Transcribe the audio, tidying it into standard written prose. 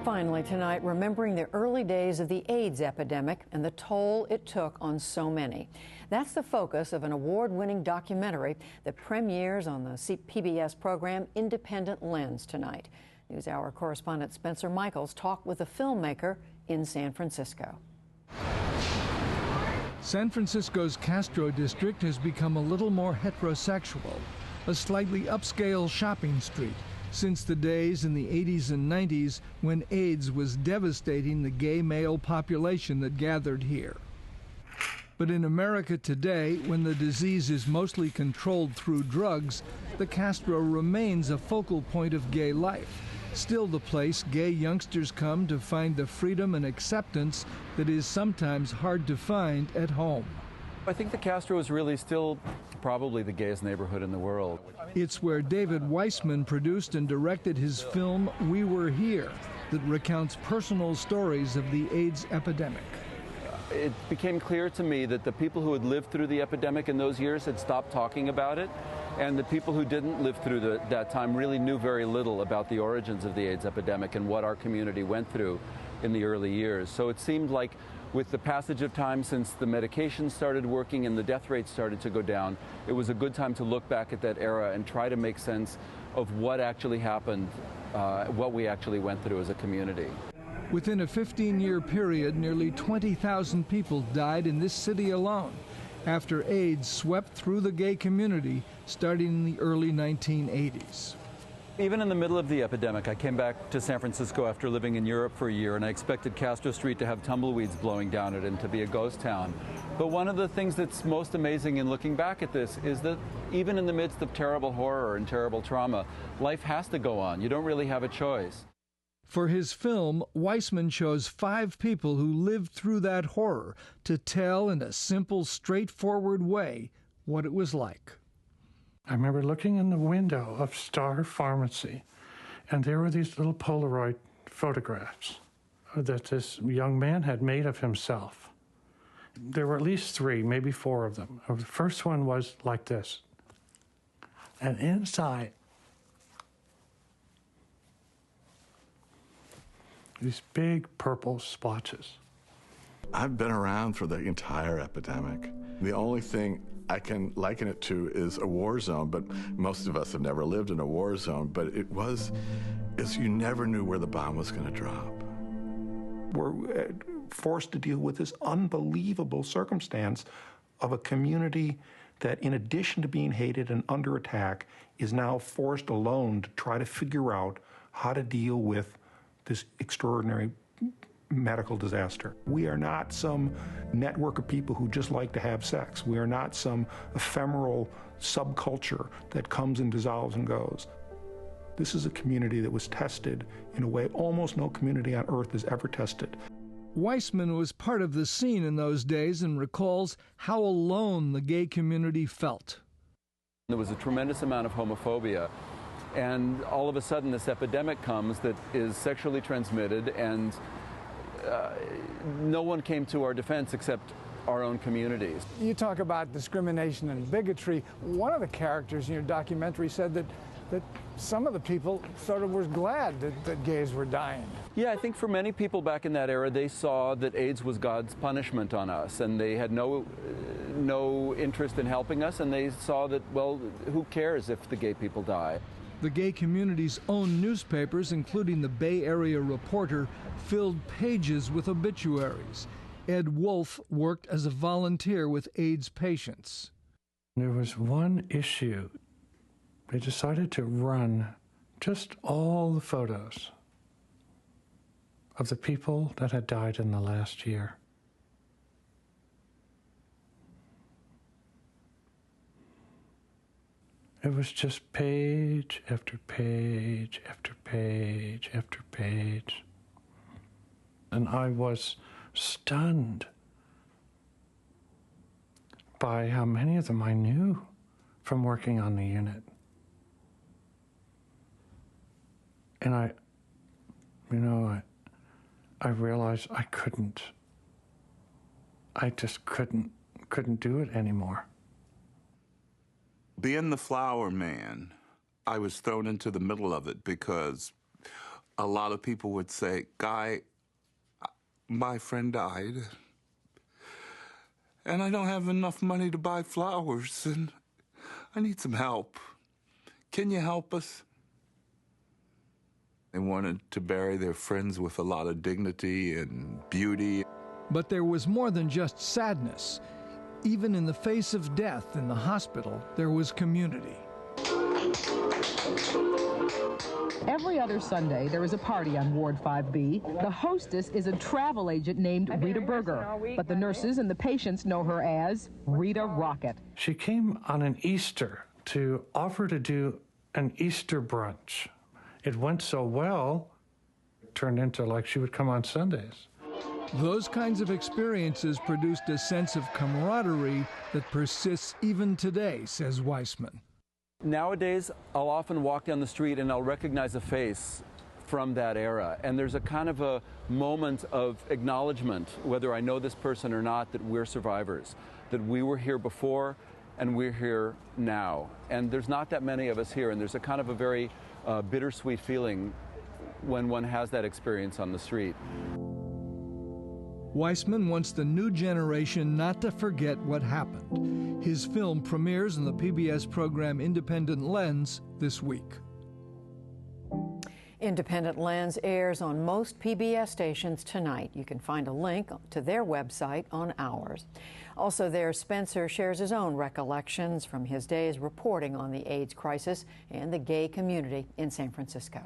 Finally tonight, remembering the early days of the AIDS epidemic and the toll it took on so many. That's the focus of an award-winning documentary that premieres on the PBS program Independent Lens tonight. NewsHour correspondent Spencer Michaels talked with a filmmaker in San Francisco. San Francisco's Castro district has become a little more heterosexual, a slightly upscale shopping street, since the days in the 80s and 90s when AIDS was devastating the gay male population that gathered here. But in America today, when the disease is mostly controlled through drugs, the Castro remains a focal point of gay life, still the place gay youngsters come to find the freedom and acceptance that is sometimes hard to find at home. I think the Castro is really still probably the gayest neighborhood in the world. It's where David Weissman produced and directed his film We Were Here, that recounts personal stories of the AIDS epidemic. It became clear to me that the people who had lived through the epidemic in those years had stopped talking about it, and the people who didn't live through that time really knew very little about the origins of the AIDS epidemic and what our community went through in the early years. So it seemed like with the passage of time since the medications started working and the death rates started to go down, it was a good time to look back at that era and try to make sense of what actually happened, what we actually went through as a community. Within a 15-year period, nearly 20,000 people died in this city alone after AIDS swept through the gay community starting in the early 1980s. Even in the middle of the epidemic, I came back to San Francisco after living in Europe for a year, and I expected Castro Street to have tumbleweeds blowing down it and to be a ghost town. But one of the things that's most amazing in looking back at this is that even in the midst of terrible horror and terrible trauma, life has to go on. You don't really have a choice. For his film, Weissman chose 5 people who lived through that horror to tell in a simple, straightforward way what it was like. I remember looking in the window of Star Pharmacy, and there were these little Polaroid photographs that this young man had made of himself. There were at least 3, maybe 4 of them. The first one was like this. And inside, these big purple splotches. I've been around for the entire epidemic. The only thing I can liken it to is a war zone, but most of us have never lived in a war zone, but you never knew where the bomb was going to drop. We're forced to deal with this unbelievable circumstance of a community that, in addition to being hated and under attack, is now forced alone to try to figure out how to deal with this extraordinary medical disaster. We are not some network of people who just like to have sex. We are not some ephemeral subculture that comes and dissolves and goes. This is a community that was tested in a way almost no community on earth has ever tested. Weissman was part of the scene in those days and recalls how alone the gay community felt. There was a tremendous amount of homophobia. And all of a sudden, this epidemic comes that is sexually transmitted, and no one came to our defense except our own communities. You talk about discrimination and bigotry. One of the characters in your documentary said that some of the people sort of were glad that gays were dying. Yeah, I think for many people back in that era, they saw that AIDS was God's punishment on us, and they had no interest in helping us, and they saw that, well, who cares if the gay people die? The gay community's own newspapers, including the Bay Area Reporter, filled pages with obituaries. Ed Wolf worked as a volunteer with AIDS patients. There was one issue. They decided to run just all the photos of the people that had died in the last year. It was just page after page after page after page. And I was stunned by how many of them I knew from working on the unit. And I realized I just couldn't do it anymore. Being the flower man, I was thrown into the middle of it because a lot of people would say, Guy, my friend died, and I don't have enough money to buy flowers, and I need some help. Can you help us? They wanted to bury their friends with a lot of dignity and beauty. But there was more than just sadness. Even in the face of death in the hospital, there was community. Every other Sunday, there is a party on Ward 5B. The hostess is a travel agent named Rita Berger, but the nurses and the patients know her as Rita Rocket. She came on an Easter to offer to do an Easter brunch. It went so well, it turned into like she would come on Sundays. Those kinds of experiences produced a sense of camaraderie that persists even today, says Weissman. Nowadays, I'll often walk down the street and I'll recognize a face from that era. And there's a kind of a moment of acknowledgement, whether I know this person or not, that we're survivors, that we were here before and we're here now. And there's not that many of us here, and there's a kind of a very bittersweet feeling when one has that experience on the street. Weissman wants the new generation not to forget what happened. His film premieres on the PBS program Independent Lens this week. Independent Lens airs on most PBS stations tonight. You can find a link to their website on ours. Also there, Spencer shares his own recollections from his days reporting on the AIDS crisis and the gay community in San Francisco.